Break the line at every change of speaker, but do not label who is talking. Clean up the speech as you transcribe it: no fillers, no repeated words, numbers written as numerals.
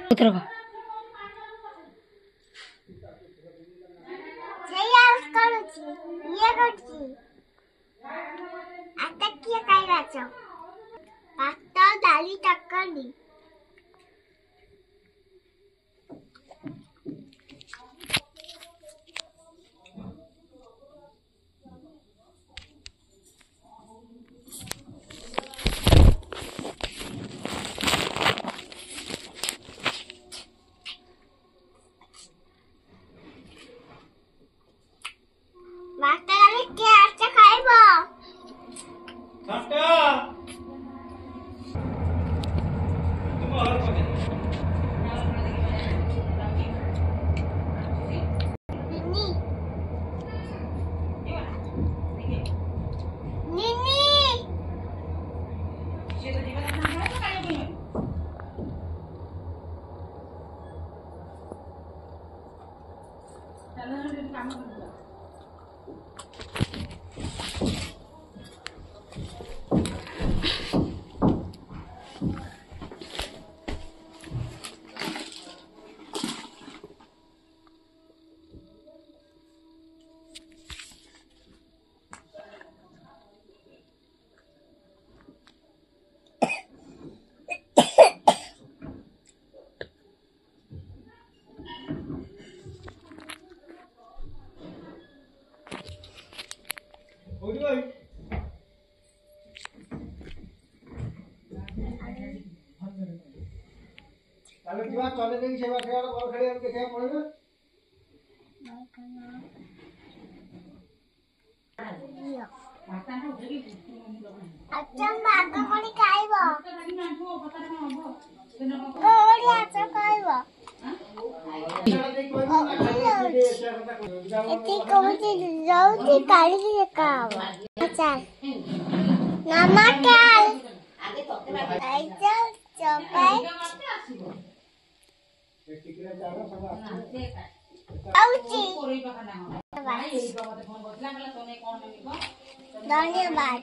पुत्र को
डाली टक्कर दी
चले देखी सेवा खेला बल खेल देखा पड़ेगा
अच्छा मार्ग कोनी खाइबो ओडी आचा खाइबो एती कोमती जाउती काली के खाव अच्छा नमस्कार आगे तोते आइजा चपाई धन्यवाद।